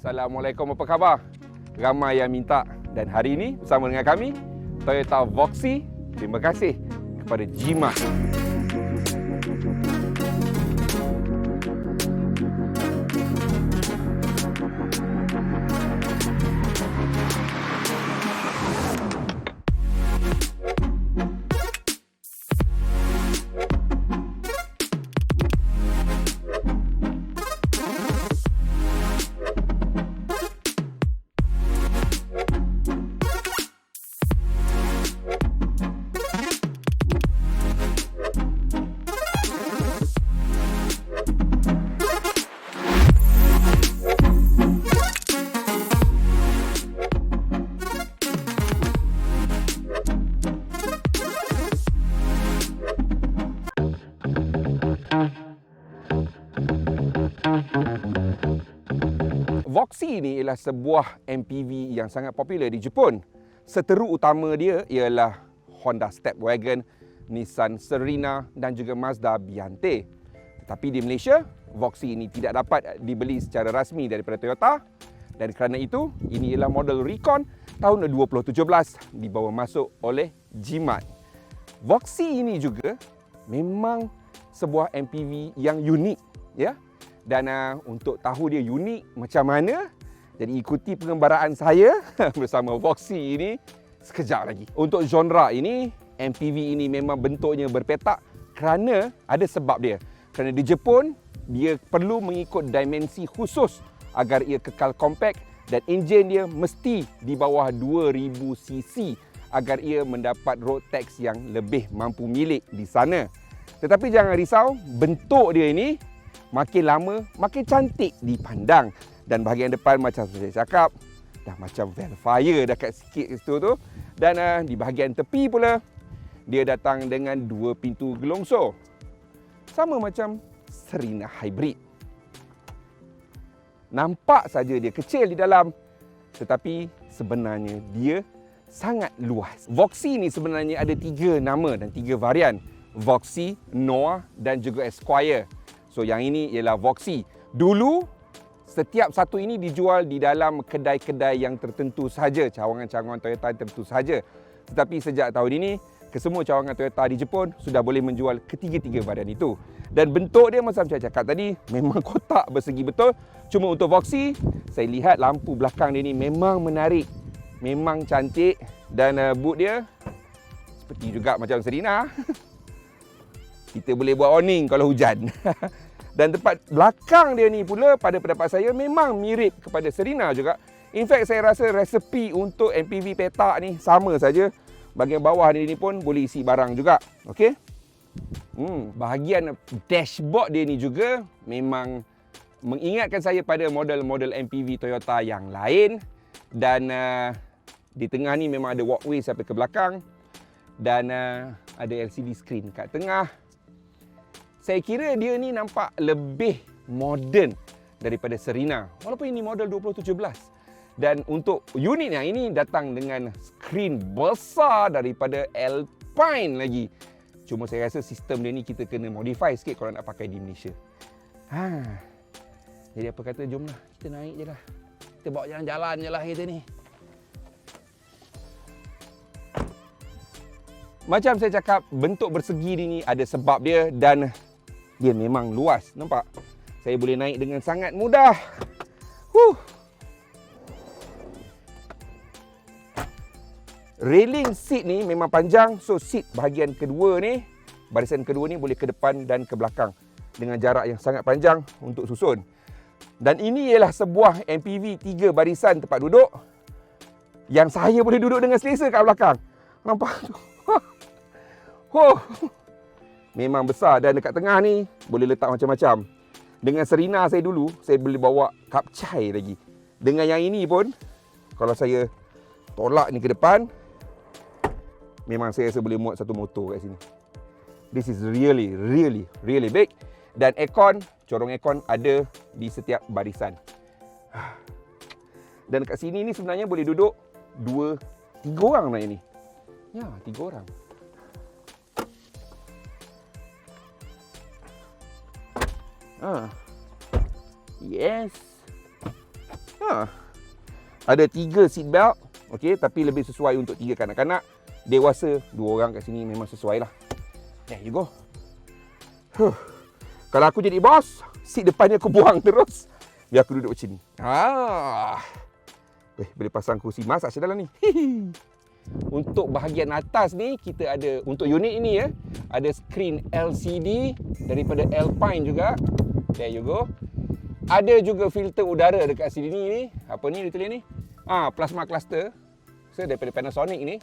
Assalamualaikum, apa khabar? Ramai yang minta dan hari ini bersama dengan kami Toyota Voxy. Terima kasih kepada Jimat. Voxy ini ialah sebuah MPV yang sangat popular di Jepun. Seteru utama dia ialah Honda Stepwagon, Nissan Serena dan juga Mazda Biante. Tetapi di Malaysia, Voxy ini tidak dapat dibeli secara rasmi daripada Toyota dan kerana itu, ini ialah model Recon tahun 2017 dibawa masuk oleh Jimat. Voxy ini juga memang sebuah MPV yang unik, ya. Dan untuk tahu dia unik macam mana, jadi ikuti pengembaraan saya bersama Voxy ini sekejap lagi. Untuk genre ini, MPV ini memang bentuknya berpetak kerana ada sebab dia. Kerana di Jepun, dia perlu mengikut dimensi khusus agar ia kekal kompak dan enjin dia mesti di bawah 2000cc agar ia mendapat road tax yang lebih mampu milik di sana. Tetapi jangan risau, bentuk dia ini makin lama, makin cantik dipandang. Dan bahagian depan macam saya cakap, dah macam Velfire dekat sikit situ tu. Dan di bahagian tepi pula, dia datang dengan 2 pintu gelongso. Sama macam Serena Hybrid. Nampak saja dia kecil di dalam, tetapi sebenarnya dia sangat luas. Voxy ni sebenarnya ada 3 nama dan 3 varian. Voxy, Noah dan juga Esquire. So yang ini ialah Voxy. Dulu setiap satu ini dijual di dalam kedai-kedai yang tertentu sahaja, cawangan-cawangan Toyota tertentu sahaja. Tetapi sejak tahun ini, kesemua cawangan Toyota di Jepun sudah boleh menjual ketiga-tiga varian itu. Dan bentuk dia macam saya cakap tadi, memang kotak bersegi betul. Cuma untuk Voxy, saya lihat lampu belakang dia ni memang menarik. Memang cantik dan boot dia seperti juga macam Serena. Kita boleh buat awning kalau hujan. Dan tempat belakang dia ni pula pada pendapat saya memang mirip kepada Serena juga. In fact, saya rasa resepi untuk MPV petak ni sama saja. Bahagian bawah ni pun boleh isi barang juga. Okey. Bahagian dashboard dia ni juga memang mengingatkan saya pada model-model MPV Toyota yang lain. Dan di tengah ni memang ada walkway sampai ke belakang. Dan ada LCD screen kat tengah. Saya kira dia ni nampak lebih moden daripada Serena. Walaupun ini model 2017. Dan untuk unit yang ini datang dengan skrin besar daripada Alpine lagi. Cuma saya rasa sistem dia ni kita kena modify sikit kalau nak pakai di Malaysia. Jadi apa kata, jomlah kita naik je lah. Kita bawa jalan-jalan je lah kita ni. Macam saya cakap, bentuk bersegi ni ada sebab dia dan dia memang luas. Nampak? Saya boleh naik dengan sangat mudah. Railing seat ni memang panjang. So seat bahagian kedua ni, barisan kedua ni boleh ke depan dan ke belakang. Dengan jarak yang sangat panjang untuk susun. Dan ini ialah sebuah MPV 3 barisan tempat duduk. Yang saya boleh duduk dengan selesa kat belakang. Nampak tu? Memang besar dan dekat tengah ni boleh letak macam-macam. Dengan Serena saya dulu, saya boleh bawa kapcai lagi. Dengan yang ini pun, kalau saya tolak ni ke depan, memang saya rasa boleh muat satu motor kat sini. This is really big. Dan aircon, corong aircon ada di setiap barisan. Dan kat sini ni sebenarnya boleh duduk 3 orang nak ini. Ya, 3 orang. Yes. Ada 3 seat belt. Okey, tapi lebih sesuai untuk 3 kanak-kanak. Dewasa 2 orang kat sini memang sesuai lah. There you go. Kalau aku jadi bos, seat depannya aku buang terus. Biar aku duduk macam ni. Boleh pasang kursi masak dalam ni. Untuk bahagian atas ni, kita ada, untuk unit ini ya, ada skrin LCD daripada Alpine juga. There you go. Ada juga filter udara dekat sini ni. Apa ni dia tulis ni? Plasma cluster. So, daripada Panasonic ni.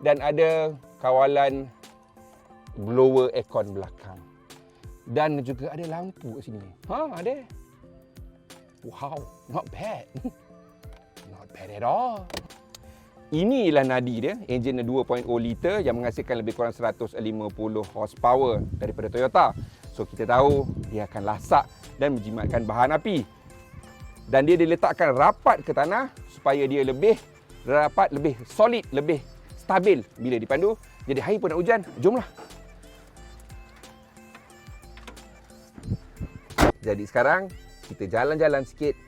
Dan ada kawalan blower aircon belakang. Dan juga ada lampu kat sini. Ada. Wow, not bad. Not bad at all. Inilah nadi dia, enjin 2.0 liter yang menghasilkan lebih kurang 150 horsepower daripada Toyota. So kita tahu dia akan lasak dan menjimatkan bahan api. Dan dia diletakkan rapat ke tanah supaya dia lebih rapat, lebih solid, lebih stabil bila dipandu. Jadi hari pun nak hujan, jomlah. Jadi sekarang kita jalan-jalan sikit.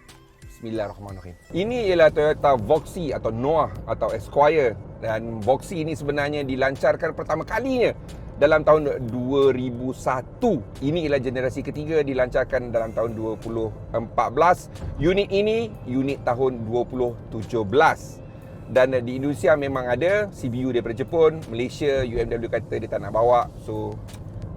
Bismillahirrahmanirrahim. Ini ialah Toyota Voxy atau Noah atau Esquire. Dan Voxy ini sebenarnya dilancarkan pertama kalinya dalam tahun 2001. Ini ialah generasi ketiga, dilancarkan dalam tahun 2014. Unit ini unit tahun 2017. Dan di Indonesia memang ada CBU daripada Jepun, Malaysia, UMW kata dia tak nak bawa. So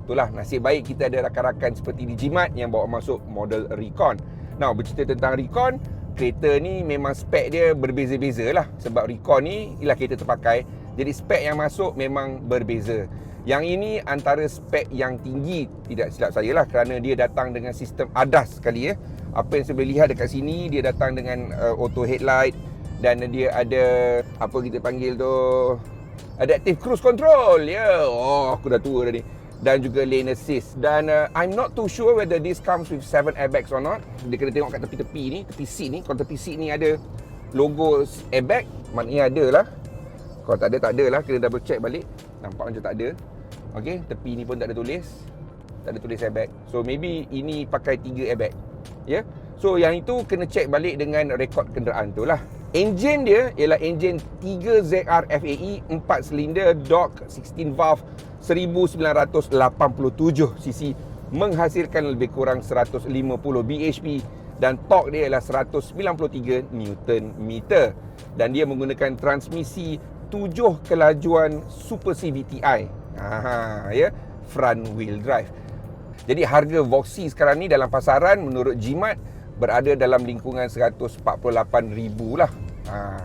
itulah, nasib baik kita ada rakan-rakan seperti Digimat yang bawa masuk model Recon. Now, bercerita tentang Recon, kereta ni memang spek dia berbeza-beza lah. Sebab Recon ni ialah kereta terpakai, jadi spek yang masuk memang berbeza. Yang ini antara spek yang tinggi, tidak silap saya lah, kerana dia datang dengan sistem ADAS sekali ya. Apa yang saya boleh lihat dekat sini, dia datang dengan auto headlight. Dan dia ada, apa kita panggil tu, adaptive cruise control. Aku dah tua dah ni. Dan juga lane assist. Dan I'm not too sure whether this comes with 7 airbags or not. Dia kena tengok kat tepi-tepi ni, tepi seat ni. Kalau tepi seat ni ada logo airbag, maknanya ada lah. Kalau tak ada, tak ada lah. Kena double check balik. Nampak macam tak ada. Okay, tepi ni pun tak ada tulis. Tak ada tulis airbag. So maybe ini pakai 3 airbag. So yang itu kena check balik dengan rekod kenderaan tu lah. Enjin dia ialah enjin 3ZR FAE 4 silinder Dock 16 valve 1987 cc, menghasilkan lebih kurang 150 bhp dan torque dia ialah 193 Nm. Dan dia menggunakan transmisi 7 kelajuan Super CVTi. Front wheel drive. Jadi harga Voxy sekarang ni dalam pasaran menurut Jimat berada dalam lingkungan 148,000 lah.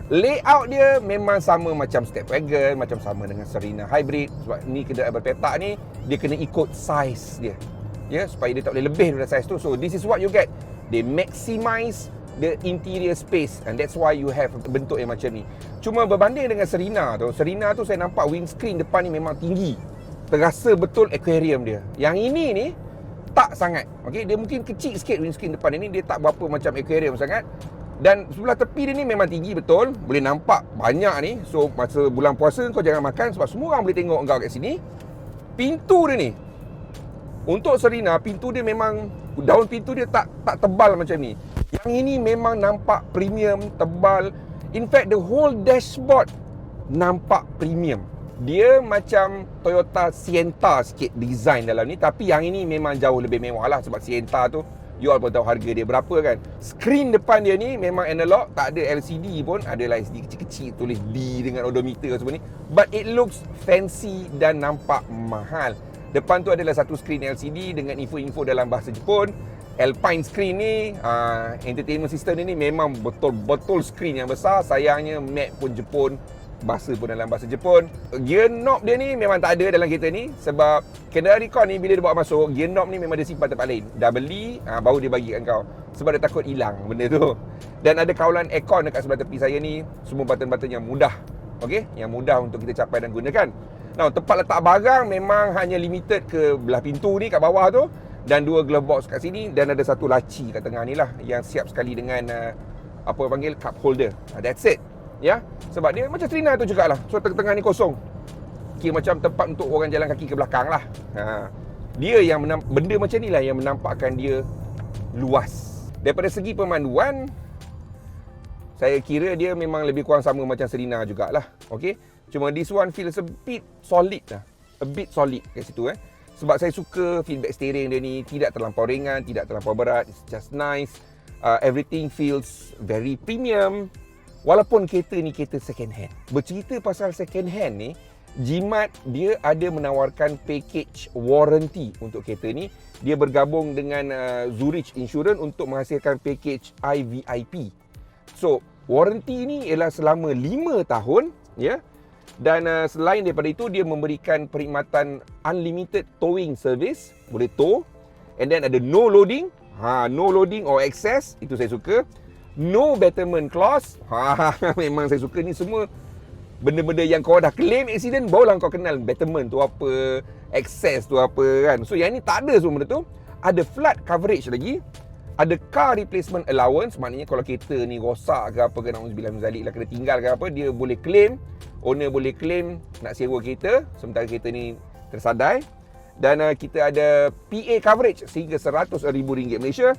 Layout dia memang sama macam Stepwagon, macam sama dengan Serena Hybrid. Sebab ni kenderaan berpetak ni, dia kena ikut size dia, supaya dia tak boleh lebih daripada size tu. So this is what you get. They maximize the interior space, and that's why you have bentuk yang macam ni. Cuma berbanding dengan Serena tu saya nampak windscreen depan ni memang tinggi. Terasa betul aquarium dia. Yang ini ni tak sangat. Okey, dia mungkin kecil sikit windscreen depan ini, dia tak berapa macam aquarium sangat. Dan sebelah tepi dia ni memang tinggi betul, boleh nampak banyak ni. So masa bulan puasa kau jangan makan sebab semua orang boleh tengok kau kat sini. Pintu dia ni, untuk Serena, pintu dia memang, daun pintu dia tak tebal macam ni. Yang ini memang nampak premium, tebal. In fact, the whole dashboard nampak premium. Dia macam Toyota Sienna sikit design dalam ni. Tapi yang ini memang jauh lebih mewah lah. Sebab Sienna tu, you all pun tahu harga dia berapa kan. Skrin depan dia ni memang analog, tak ada LCD pun. Ada LCD kecil-kecil tulis D dengan odometer semua ni. But it looks fancy dan nampak mahal. Depan tu adalah satu skrin LCD dengan info-info dalam bahasa Jepun. Alpine screen ni, entertainment system ni memang betul-betul skrin yang besar. Sayangnya map pun Jepun, bahasa pun dalam bahasa Jepun. Gear knob dia ni memang tak ada dalam kereta ni. Sebab kenderaan Recon ni bila dia bawa masuk, gear knob ni memang dia simpan tempat lain. Dah beli, baru dia bagikan kau. Sebab dia takut hilang benda tu. Dan ada kawalan aircon dekat sebelah tepi saya ni. Semua button-button yang mudah, okay? Yang mudah untuk kita capai dan gunakan. Now, tempat letak barang memang hanya limited ke belah pintu ni kat bawah tu. Dan 2 glove box kat sini. Dan ada satu laci kat tengah ni lah, yang siap sekali dengan apa panggil cup holder. That's it. Sebab dia macam Serena tu jugalah. So tengah-tengah ni kosong, kira macam tempat untuk orang jalan kaki ke belakang lah. Dia yang benda macam ni lah yang menampakkan dia luas. Daripada segi pemanduan, saya kira dia memang lebih kurang sama macam Serena jugalah. Okey. Cuma this one feels a bit solid lah. A bit solid kat situ Sebab saya suka feedback steering dia ni, tidak terlampau ringan, tidak terlampau berat. It's just nice. Everything feels very premium. Walaupun kereta ni kereta second hand. Bercerita pasal second hand ni, Jimat dia ada menawarkan package warranty untuk kereta ni. Dia bergabung dengan Zurich Insurance untuk menghasilkan package IVIP. So, warranty ni ialah selama 5 tahun, ya. Dan selain daripada itu, dia memberikan perkhidmatan unlimited towing service, boleh tow. And then ada no loading, no loading or excess, itu saya suka. No betterment clause, memang saya suka ni semua. Benda-benda yang kau dah claim accident, barulah kau kenal betterment tu apa, excess tu apa kan. So yang ni tak ada semua benda tu. Ada flood coverage lagi. Ada car replacement allowance. Maknanya kalau kereta ni rosak ke apa ke, na'udzubillah min zalik lah, kena tinggal ke apa, dia boleh claim. Owner boleh claim nak sewa kereta sementara kereta ni tersadai. Dan kita ada PA coverage sehingga RM100,000 Malaysia.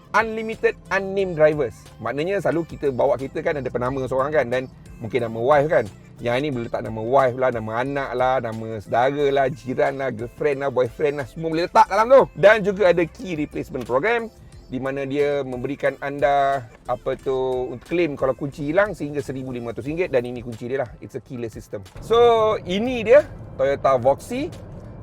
Unlimited unnamed drivers. Maknanya selalu kita bawa kereta kan ada penama seorang kan, dan mungkin nama wife kan. Yang ini boleh letak nama wife lah, nama anak lah, nama saudara lah, jiran lah, girlfriend lah, boyfriend lah, semua boleh letak dalam tu. Dan juga ada key replacement program di mana dia memberikan anda untuk claim kalau kunci hilang sehingga RM1,500, dan ini kunci dia lah. It's a keyless system. So ini dia Toyota Voxy,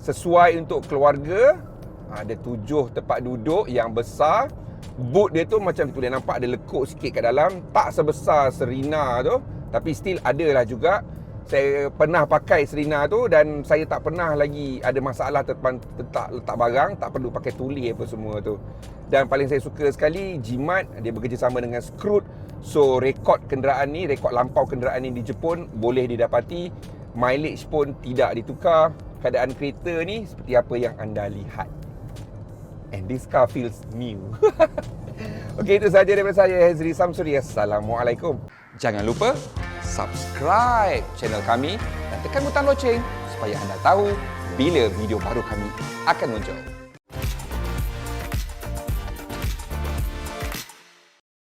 sesuai untuk keluarga. Ada 7 tempat duduk yang besar. Boot dia tu macam tu, boleh nampak ada lekuk sikit kat dalam. Tak sebesar Serena tu, tapi still ada lah juga. Saya pernah pakai Serena tu dan saya tak pernah lagi ada masalah tentang letak barang. Tak perlu pakai tuli apa semua tu. Dan paling saya suka sekali, Jimat dia bekerjasama dengan Scoot. So rekod kenderaan ni, rekod lampau kenderaan ni di Jepun boleh didapati. Mileage pun tidak ditukar. Keadaan kereta ni seperti apa yang anda lihat. And this car feels new. Okey, itu sahaja daripada saya, Hazri Samsuri. Assalamualaikum. Jangan lupa subscribe channel kami dan tekan butang loceng supaya anda tahu bila video baru kami akan muncul.